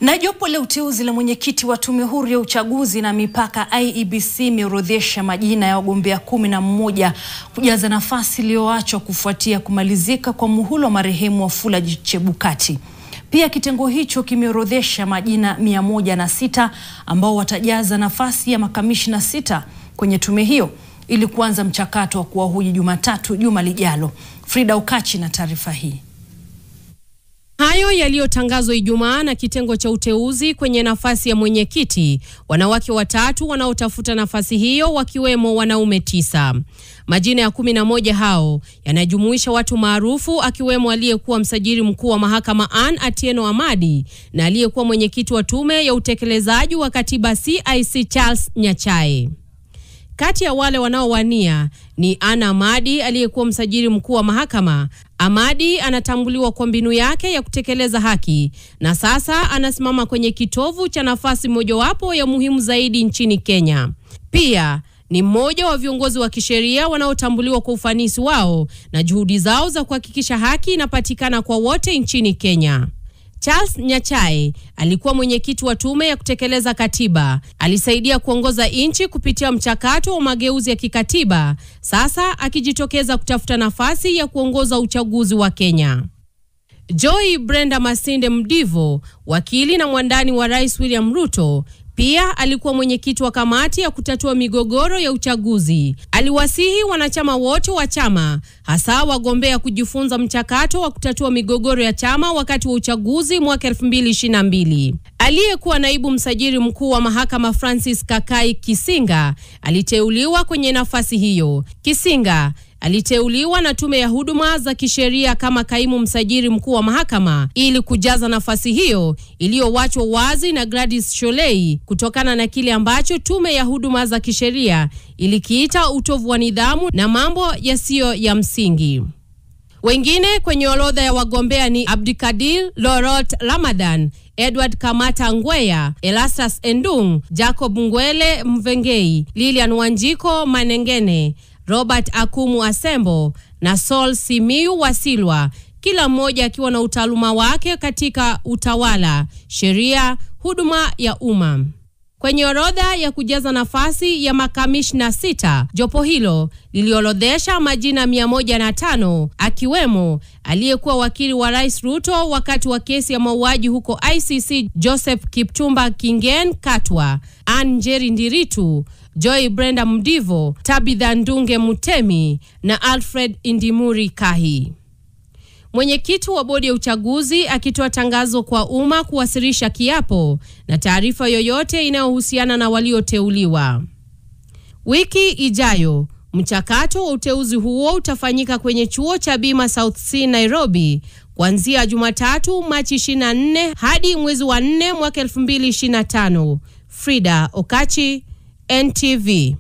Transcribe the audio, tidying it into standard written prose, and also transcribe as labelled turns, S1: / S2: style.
S1: Na jopo la uteuzi la mwenyekiti wa Tume Huru ya Uchaguzi na Mipaka IEBC imeorodhesha majina ya wagombea 11 kujaza nafasi iliyoachwa kufuatia kumalizika kwa muhula wa marehemu Wafula Chebukati. Pia kitengo hicho kimeorodhesha majina 106 ambao watajaza nafasi ya makamishna 6 kwenye tume hiyo ili kuanza mchakato wa kuwahoji Jumatatu juma lijalo. Frida Okachi na taarifa hii.
S2: Hayo yaliyotangazwa Ijumaa na kitengo cha uteuzi kwenye nafasi ya mwenyekiti, wanawake 3 wanaotafuta nafasi hiyo wakiwemo wanaume 9. Majina ya 11 hao yanajumuisha watu maarufu akiwemo aliyekuwa msajili mkuu wa mahakama Anne Atieno Amadi na aliyekuwa mwenyekiti wa tume ya utekelezaji wa katiba CIC Charles Nyachae. Kati ya wale wanaowania ni Anne Amadi aliyekuwa msajili mkuu wa mahakama. Amadi anatambuliwa kwa mbinu yake ya kutekeleza haki na sasa anasimama kwenye kitovu cha nafasi mojawapo ya muhimu zaidi nchini Kenya. Pia ni mmoja wa viongozi wa kisheria wanaotambuliwa kwa ufanisi wao na juhudi zao za kuhakikisha haki inapatikana kwa wote nchini Kenya. Charles Nyachae alikuwa mwenyekiti wa tume ya kutekeleza katiba. Alisaidia kuongoza nchi kupitia mchakato wa mageuzi ya kikatiba, sasa akijitokeza kutafuta nafasi ya kuongoza uchaguzi wa Kenya. Joy Brenda Masinde Mdivo, wakili na mwandani wa Rais William Ruto, pia alikuwa mwenyekiti wa kamati ya kutatua migogoro ya uchaguzi. Aliwasihi wanachama wote wa chama, hasa wagombea, kujifunza mchakato wa kutatua migogoro ya chama wakati wa uchaguzi mwaka 2022. Aliyekuwa naibu msajili mkuu wa mahakama Francis Kakai Kisinga aliteuliwa kwenye nafasi hiyo. Kisinga aliteuliwa na tume ya huduma za kisheria kama kaimu msajili mkuu wa mahakama ili kujaza nafasi hiyo iliyowachwa wazi na Gladys Sholei kutokana na kile ambacho tume ya huduma za kisheria ilikiita utovu wa nidhamu na mambo yasiyo ya msingi. Wengine kwenye orodha ya wagombea ni Abdikadir Lorot Ramadan, Edward Kamata Ngweya, Elastus Endung, Jacob Ngwele Mvengei, Lilian Wanjiko Manengene, Robert Akumu Asembo na Saul Simiyu Wasilwa, kila mmoja akiwa na utaaluma wake katika utawala, sheria, huduma ya umma. Kwenye orodha ya kujaza nafasi ya makamishna 6, jopo hilo liliorodhesha majina 105 akiwemo aliyekuwa wakili wa Rais Ruto wakati wa kesi ya mauaji huko ICC Joseph Kipchumba Kingen Katwa, Anne Njeri Ndiritu, Joy Brenda Mdivo, Tabitha Ndunge Mutemi na Alfred Indimuri Kahi. Mwenyekiti wa bodi ya uchaguzi akitoa tangazo kwa umma kuwasilisha kiapo na taarifa yoyote inayohusiana na walioteuliwa. Wiki ijayo, mchakato wa uteuzi huo utafanyika kwenye chuo cha Bima South C Nairobi kuanzia Jumatatu Machi 24 hadi mwezi wa 4 mwaka 2025. Frida Okachi, NTV.